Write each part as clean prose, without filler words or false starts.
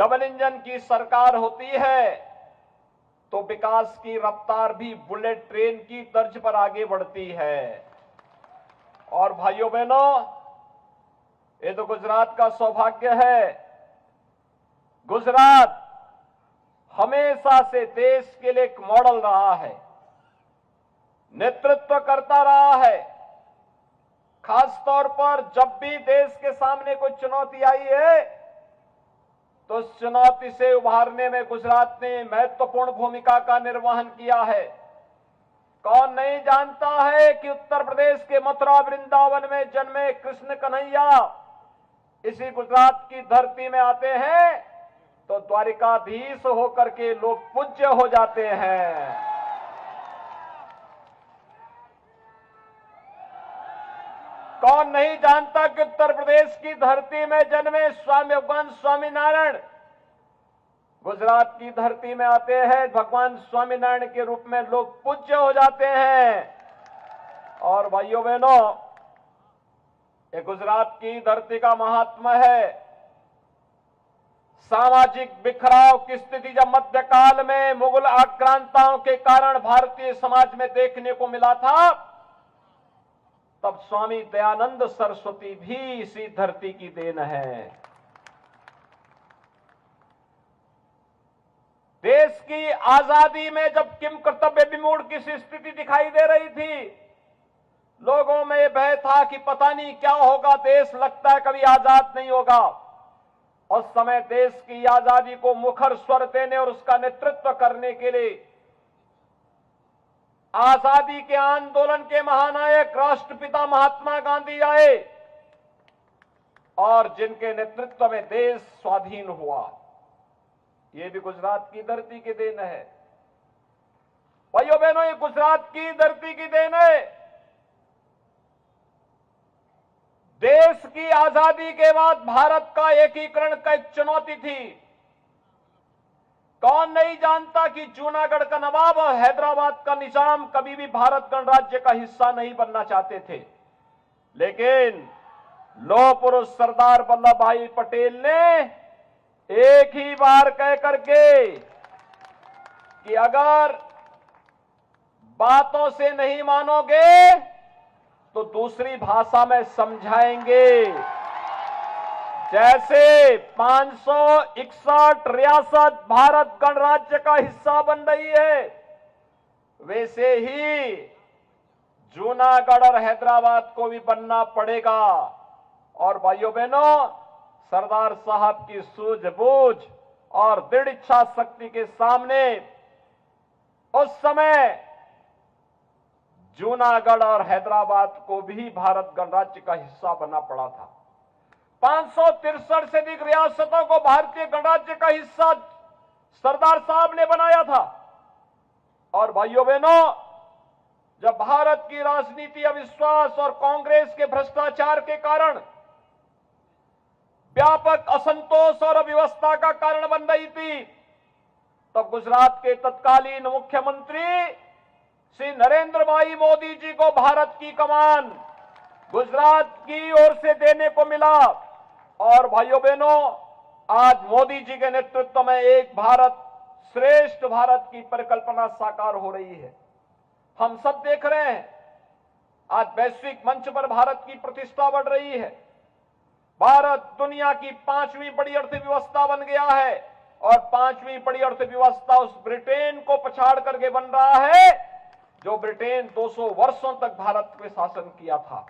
Double engine की सरकार होती है तो विकास की रफ्तार भी बुलेट ट्रेन की तर्ज पर आगे बढ़ती है। और भाइयों बहनों, ये तो गुजरात का सौभाग्य है। गुजरात हमेशा से देश के लिए एक मॉडल रहा है, नेतृत्व करता रहा है। खासतौर पर जब भी देश के सामने कोई चुनौती आई है तो उस चुनौती से उभारने में गुजरात ने महत्वपूर्ण भूमिका का निर्वहन किया है। कौन नहीं जानता है कि उत्तर प्रदेश के मथुरा वृंदावन में जन्मे कृष्ण कन्हैया इसी गुजरात की धरती में आते हैं तो द्वारिकाधीश होकर के लोग पूज्य हो जाते हैं। कौन नहीं जानता कि उत्तर प्रदेश की धरती में जन्मे भगवान स्वामीनारायण गुजरात की धरती में आते हैं, भगवान स्वामीनारायण के रूप में लोग पूज्य हो जाते हैं। और भाइयों बहनों, ये गुजरात की धरती का महात्मा है। सामाजिक बिखराव की स्थिति जब मध्यकाल में मुगल आक्रांताओं के कारण भारतीय समाज में देखने को मिला था, तब स्वामी दयानंद सरस्वती भी इसी धरती की देन है। देश की आजादी में जब किम कर्तव्य विमूढ़ की स्थिति दिखाई दे रही थी, लोगों में भय था कि पता नहीं क्या होगा, देश लगता है कभी आजाद नहीं होगा। उस समय देश की आजादी को मुखर स्वर देने और उसका नेतृत्व करने के लिए आजादी के आंदोलन के महानायक राष्ट्रपिता महात्मा गांधी आए और जिनके नेतृत्व में देश स्वाधीन हुआ। ये भी गुजरात की धरती की देन है। भाइयों बहनों, ये गुजरात की धरती की देन है। देश की आजादी के बाद भारत का एकीकरण का एक चुनौती थी। कौन नहीं जानता कि जूनागढ़ का नवाब और हैदराबाद का निजाम कभी भी भारत गणराज्य का हिस्सा नहीं बनना चाहते थे, लेकिन लौह पुरुष सरदार वल्लभ भाई पटेल ने एक ही बार कह करके कि अगर बातों से नहीं मानोगे तो दूसरी भाषा में समझाएंगे। जैसे 561 रियासत भारत गणराज्य का हिस्सा बन रही है, वैसे ही जूनागढ़ और हैदराबाद को भी बनना पड़ेगा। और भाइयों बहनों, सरदार साहब की सूझबूझ और दृढ़ इच्छा शक्ति के सामने उस समय जूनागढ़ और हैदराबाद को भी भारत गणराज्य का हिस्सा बनना पड़ा था। 563 से अधिक रियासतों को भारतीय गणराज्य का हिस्सा सरदार साहब ने बनाया था। और भाइयों बहनों, जब भारत की राजनीति अविश्वास और कांग्रेस के भ्रष्टाचार के कारण व्यापक असंतोष और अव्यवस्था का कारण बन रही थी, तब गुजरात के तत्कालीन मुख्यमंत्री श्री नरेंद्र भाई मोदी जी को भारत की कमान गुजरात की ओर से देने को मिला। और भाइयों बहनों, आज मोदी जी के नेतृत्व में एक भारत श्रेष्ठ भारत की परिकल्पना साकार हो रही है। हम सब देख रहे हैं, आज वैश्विक मंच पर भारत की प्रतिष्ठा बढ़ रही है। भारत दुनिया की 5वीं बड़ी अर्थव्यवस्था बन गया है और 5वीं बड़ी अर्थव्यवस्था उस ब्रिटेन को पछाड़ करके बन रहा है जो ब्रिटेन 200 वर्षों तक भारत पे शासन किया था।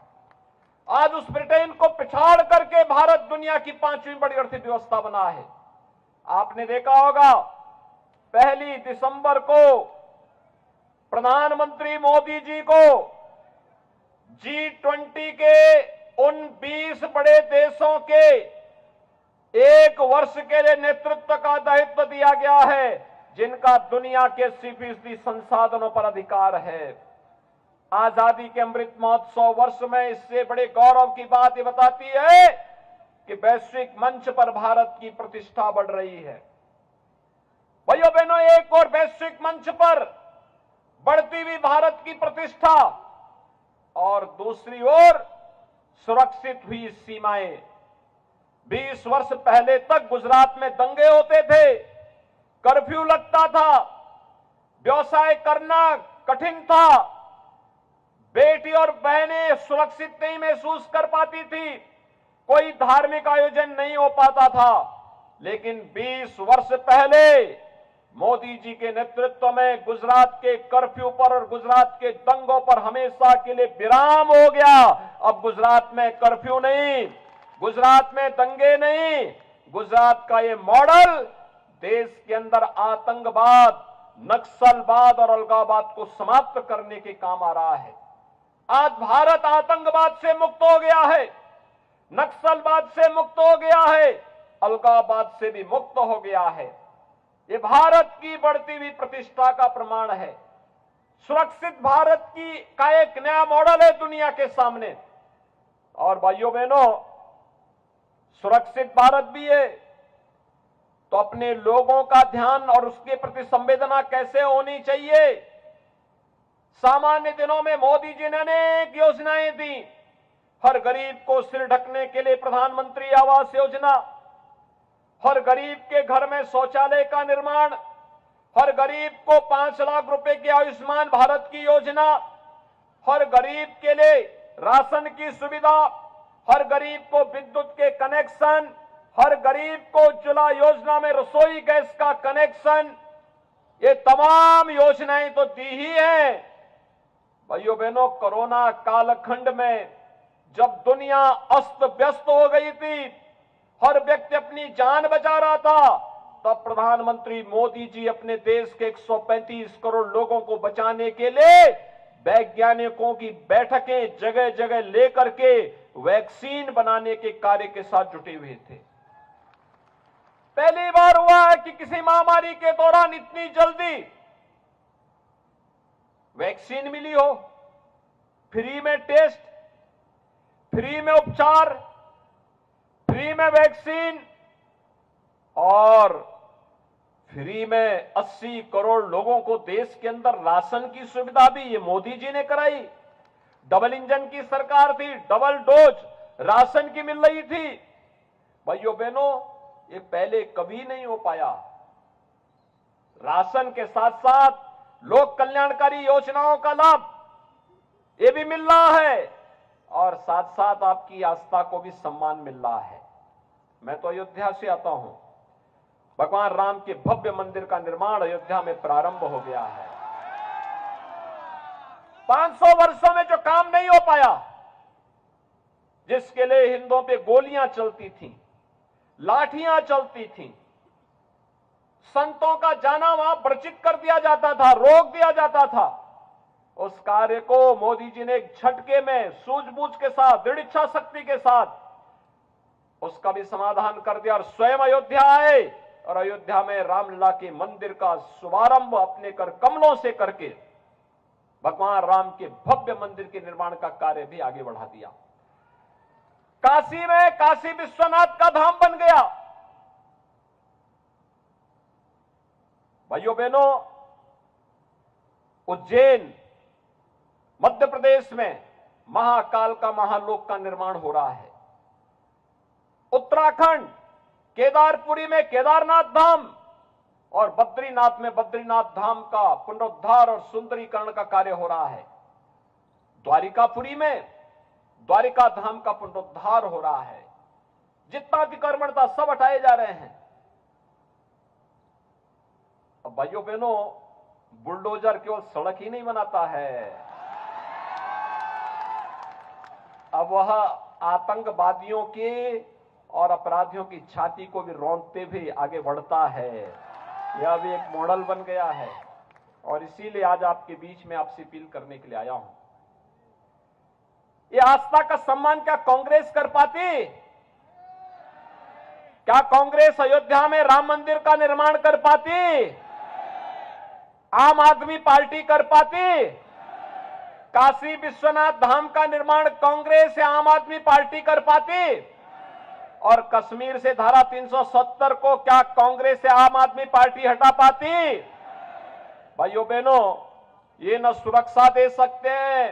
आज उस ब्रिटेन को पिछाड़ करके भारत दुनिया की 5वीं बड़ी अर्थव्यवस्था बना है। आपने देखा होगा, 1 दिसंबर को प्रधानमंत्री मोदी जी को G20 के उन 20 बड़े देशों के 1 वर्ष के लिए नेतृत्व का दायित्व दिया गया है, जिनका दुनिया के 80% संसाधनों पर अधिकार है। आजादी के अमृत महोत्सव वर्ष में इससे बड़े गौरव की बात ये बताती है कि वैश्विक मंच पर भारत की प्रतिष्ठा बढ़ रही है। भाइयों बहनों, एक और वैश्विक मंच पर बढ़ती हुई भारत की प्रतिष्ठा और दूसरी ओर सुरक्षित हुई सीमाएं। 20 वर्ष पहले तक गुजरात में दंगे होते थे, कर्फ्यू लगता था, व्यवसाय करना कठिन था, बेटी और बहनें सुरक्षित नहीं महसूस कर पाती थी, कोई धार्मिक आयोजन नहीं हो पाता था। लेकिन 20 वर्ष पहले मोदी जी के नेतृत्व में गुजरात के कर्फ्यू पर और गुजरात के दंगों पर हमेशा के लिए विराम हो गया। अब गुजरात में कर्फ्यू नहीं, गुजरात में दंगे नहीं, गुजरात का ये मॉडल देश के अंदर आतंकवाद, नक्सलवाद और अलगाववाद को समाप्त करने के काम आ रहा है। आज भारत आतंकवाद से मुक्त हो गया है, नक्सलवाद से मुक्त हो गया है, अलगाववाद से भी मुक्त हो गया है। ये भारत की बढ़ती हुई प्रतिष्ठा का प्रमाण है। सुरक्षित भारत का एक नया मॉडल है दुनिया के सामने। और भाइयों बहनों, सुरक्षित भारत भी है तो अपने लोगों का ध्यान और उसके प्रति संवेदना कैसे होनी चाहिए। सामान्य दिनों में मोदी जी ने अनेक योजनाएं दी। हर गरीब को सिर ढकने के लिए प्रधानमंत्री आवास योजना, हर गरीब के घर में शौचालय का निर्माण, हर गरीब को 5 लाख रुपए की आयुष्मान भारत की योजना, हर गरीब के लिए राशन की सुविधा, हर गरीब को विद्युत के कनेक्शन, हर गरीब को उज्ज्वला योजना में रसोई गैस का कनेक्शन, ये तमाम योजनाएं तो दी ही हैं। भाइयों बहनों, कोरोना कालखंड में जब दुनिया अस्त व्यस्त हो गई थी, हर व्यक्ति अपनी जान बचा रहा था, तब प्रधानमंत्री मोदी जी अपने देश के 135 करोड़ लोगों को बचाने के लिए वैज्ञानिकों की बैठकें जगह जगह लेकर के वैक्सीन बनाने के कार्य के साथ जुटे हुए थे। पहली बार हुआ है कि किसी महामारी के दौरान इतनी जल्दी वैक्सीन मिली हो, फ्री में टेस्ट, फ्री में उपचार, फ्री में वैक्सीन और फ्री में 80 करोड़ लोगों को देश के अंदर राशन की सुविधा भी ये मोदी जी ने कराई। डबल इंजन की सरकार थी, डबल डोज राशन की मिल रही थी। भाइयों बहनों, ये पहले कभी नहीं हो पाया। राशन के साथ साथ लोक कल्याणकारी योजनाओं का लाभ ये भी मिल रहा है और साथ साथ आपकी आस्था को भी सम्मान मिल रहा है। मैं तो अयोध्या से आता हूं। भगवान राम के भव्य मंदिर का निर्माण अयोध्या में प्रारंभ हो गया है। 500 वर्षों में जो काम नहीं हो पाया, जिसके लिए हिंदुओं पे गोलियां चलती थीं, लाठियां चलती थीं, संतों का जाना वहां वर्जित कर दिया जाता था, रोक दिया जाता था, उस कार्य को मोदी जी ने एक झटके में सूझबूझ के साथ, दृढ़ इच्छा शक्ति के साथ उसका भी समाधान कर दिया और स्वयं अयोध्या आए और अयोध्या में रामलला के मंदिर का शुभारंभ अपने कर कमलों से करके भगवान राम के भव्य मंदिर के निर्माण का कार्य भी आगे बढ़ा दिया। काशी में काशी विश्वनाथ का धाम बन गया। भाइयों बहनों, उज्जैन मध्य प्रदेश में महाकाल का महालोक का निर्माण हो रहा है। उत्तराखंड केदारपुरी में केदारनाथ धाम और बद्रीनाथ में बद्रीनाथ धाम का पुनरुद्धार और सुंदरीकरण का कार्य हो रहा है। द्वारिकापुरी में द्वारिका धाम का पुनरुद्धार हो रहा है। जितना अतिक्रमण था सब हटाए जा रहे हैं। अब भाइयों बहनों, बुलडोजर केवल सड़क ही नहीं बनाता है, अब वह आतंकवादियों के और अपराधियों की छाती को भी रौंदते हुए आगे बढ़ता है। यह भी एक मॉडल बन गया है और इसीलिए आज आपके बीच में आपसे अपील करने के लिए आया हूं। ये आस्था का सम्मान क्या कांग्रेस कर पाती? क्या कांग्रेस अयोध्या में राम मंदिर का निर्माण कर पाती? आम आदमी पार्टी कर पाती? काशी विश्वनाथ धाम का निर्माण कांग्रेस या आम आदमी पार्टी कर पाती? और कश्मीर से धारा 370 को क्या कांग्रेस या आम आदमी पार्टी हटा पाती? भाइयों बहनों, ये न सुरक्षा दे सकते हैं,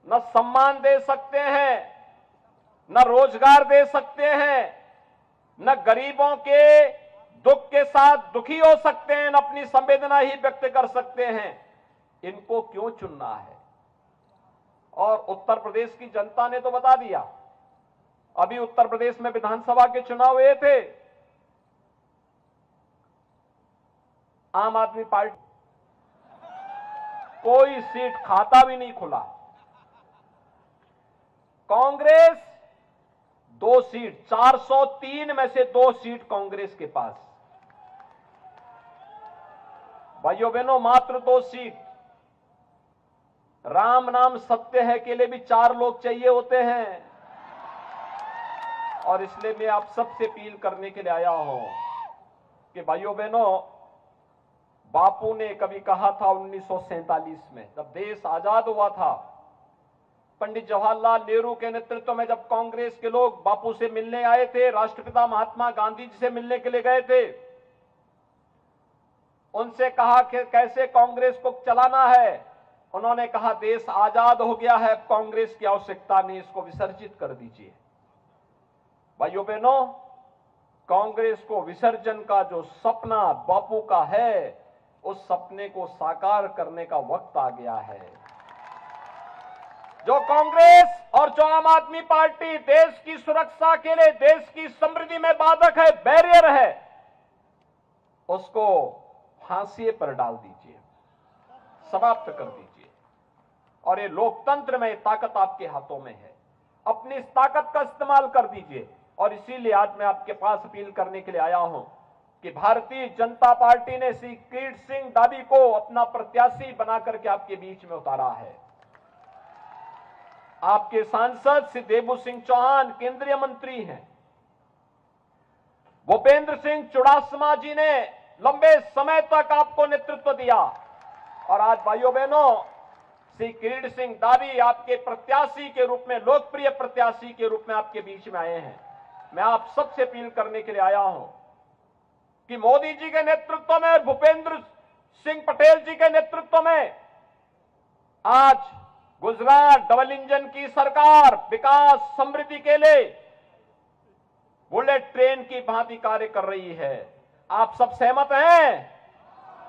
न सम्मान दे सकते हैं, न रोजगार दे सकते हैं, न गरीबों के दुख के साथ दुखी हो सकते हैं, न अपनी संवेदना ही व्यक्त कर सकते हैं। इनको क्यों चुनना है? और उत्तर प्रदेश की जनता ने तो बता दिया। अभी उत्तर प्रदेश में विधानसभा के चुनाव हुए थे, आम आदमी पार्टी कोई सीट खाता भी नहीं खुला। कांग्रेस 2 सीट, 403 में से 2 सीट कांग्रेस के पास। भाइयों बहनों, मात्र 2 सीट। राम नाम सत्य है के लिए भी 4 लोग चाहिए होते हैं। और इसलिए मैं आप सबसे अपील करने के लिए आया हूं कि भाइयों बहनों, बापू ने कभी कहा था 1947 में, जब देश आजाद हुआ था, पंडित जवाहरलाल नेहरू के नेतृत्व में जब कांग्रेस के लोग बापू से मिलने आए थे, राष्ट्रपिता महात्मा गांधी जी से मिलने के लिए गए थे, उनसे कहा कि कैसे कांग्रेस को चलाना है। उन्होंने कहा देश आजाद हो गया है, कांग्रेस की आवश्यकता नहीं, इसको विसर्जित कर दीजिए। भाइयों बहनों, कांग्रेस को विसर्जन का जो सपना बापू का है, उस सपने को साकार करने का वक्त आ गया है। जो कांग्रेस और जो आम आदमी पार्टी देश की सुरक्षा के लिए, देश की समृद्धि में बाधक है, बैरियर है, उसको फांसी पर डाल दीजिए, समाप्त कर दीजिए। और ये लोकतंत्र में ताकत आपके हाथों में है, अपनी इस ताकत का इस्तेमाल कर दीजिए। और इसीलिए आज मैं आपके पास अपील करने के लिए आया हूं कि भारतीय जनता पार्टी ने श्री किरीट सिंह दावी को अपना प्रत्याशी बनाकर के आपके बीच में उतारा है। आपके सांसद श्री देबू सिंह चौहान केंद्रीय मंत्री हैं। भूपेंद्र सिंह चुड़ासमा जी ने लंबे समय तक आपको नेतृत्व दिया। और आज भाइयों बहनों, श्री किरीट सिंह दावी आपके प्रत्याशी के रूप में, लोकप्रिय प्रत्याशी के रूप में आपके बीच में आए हैं। मैं आप सबसे अपील करने के लिए आया हूं कि मोदी जी के नेतृत्व में, भूपेंद्र सिंह पटेल जी के नेतृत्व में आज गुजरात डबल इंजन की सरकार विकास समृद्धि के लिए बुलेट ट्रेन की भांति कार्य कर रही है। आप सब सहमत हैं?